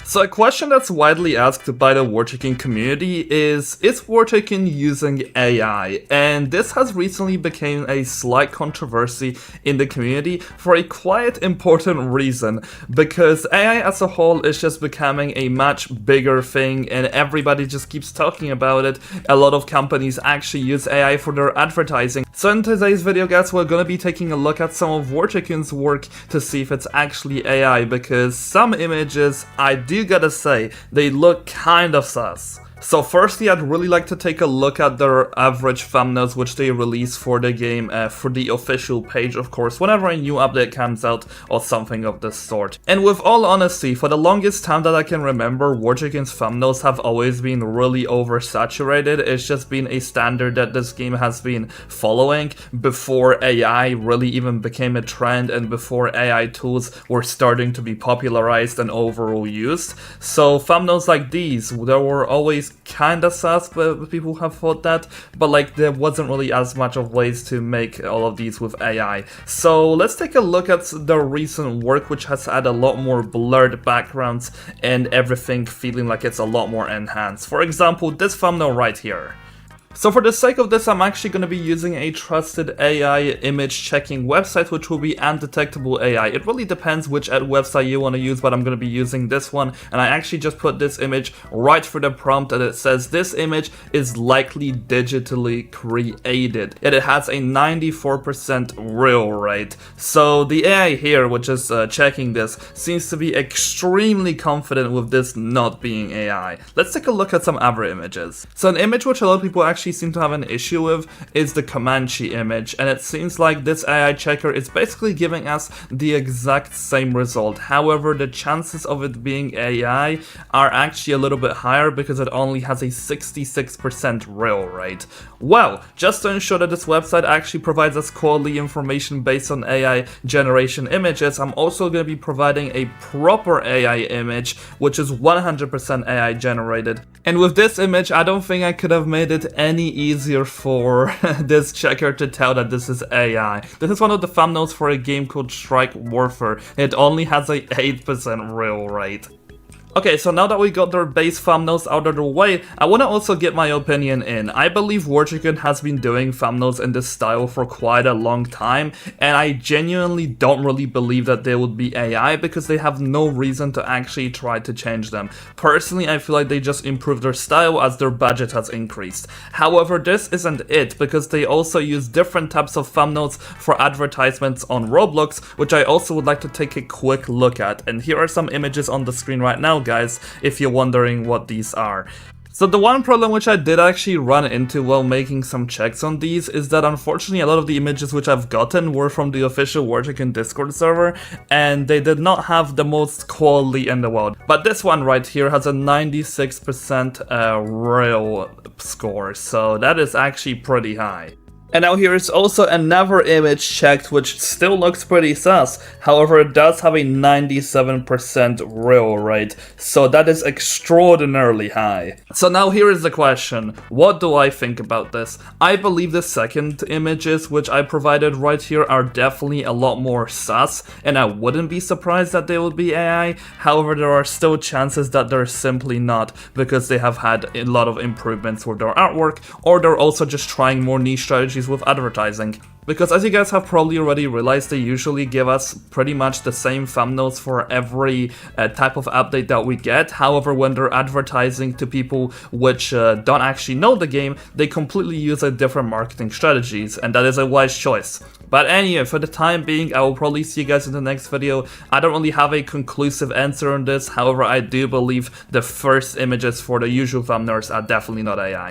So a question that's widely asked by the War Tycoon community is War Tycoon using AI? And this has recently become a slight controversy in the community for a quite important reason, because AI as a whole is just becoming a much bigger thing and everybody just keeps talking about it. A lot of companies actually use AI for their advertising. So in today's video, guys, we're gonna be taking a look at some of War Tycoon's work to see if it's actually AI, because some images, I do gotta say, they look kind of sus. So firstly, I'd really like to take a look at their average thumbnails which they release for the game, for the official page, of course, whenever a new update comes out or something of this sort. And with all honesty, for the longest time that I can remember, War Tycoon's thumbnails have always been really oversaturated. It's just been a standard that this game has been following before AI really even became a trend and before AI tools were starting to be popularized and overall used. So thumbnails like these, there were always kinda sus, but people have thought that, but like there wasn't really as much of ways to make all of these with AI. So let's take a look at the recent work, which has had a lot more blurred backgrounds and everything feeling like it's a lot more enhanced. For example, this thumbnail right here. So for the sake of this, I'm actually going to be using a trusted AI image checking website, which will be Undetectable AI. It really depends which ad website you want to use, but I'm going to be using this one. And I actually just put this image right for the prompt, and it says this image is likely digitally created. And it has a 94% real rate. So the AI here, which is checking this, seems to be extremely confident with this not being AI. Let's take a look at some other images. So an image which a lot of people actually seem to have an issue with is the Comanche image, and it seems like this AI checker is basically giving us the exact same result. However, the chances of it being AI are actually a little bit higher because it only has a 66% real rate. Well, just to ensure that this website actually provides us quality information based on AI generation images, I'm also going to be providing a proper AI image, which is 100% AI generated. And with this image, I don't think I could have made it any easier for this checker to tell that this is AI. This is one of the thumbnails for a game called Strike Warfare. It only has a 8% real rate. Okay, so now that we got their base thumbnails out of the way, I want to also get my opinion in. I believe War Tycoon has been doing thumbnails in this style for quite a long time, and I genuinely don't really believe that they would be AI because they have no reason to actually try to change them. Personally, I feel like they just improved their style as their budget has increased. However, this isn't it, because they also use different types of thumbnails for advertisements on Roblox, which I also would like to take a quick look at. And here are some images on the screen right now, guys, if you're wondering what these are. So the one problem which I did actually run into while making some checks on these is that unfortunately a lot of the images which I've gotten were from the official War Tycoon Discord server, and they did not have the most quality in the world. But this one right here has a 96% real score, so that is actually pretty high. And now here is also another image checked which still looks pretty sus, however it does have a 97% real rate, so that is extraordinarily high. So now here is the question, what do I think about this? I believe the second images which I provided right here are definitely a lot more sus, and I wouldn't be surprised that they would be AI, however there are still chances that they're simply not, because they have had a lot of improvements with their artwork, or they're also just trying more niche strategies with advertising. Because as you guys have probably already realized, they usually give us pretty much the same thumbnails for every type of update that we get. However, when they're advertising to people which don't actually know the game, they completely use a different marketing strategies, and that is a wise choice. But anyway, for the time being, I will probably see you guys in the next video. I don't really have a conclusive answer on this, however I do believe the first images for the usual thumbnails are definitely not AI.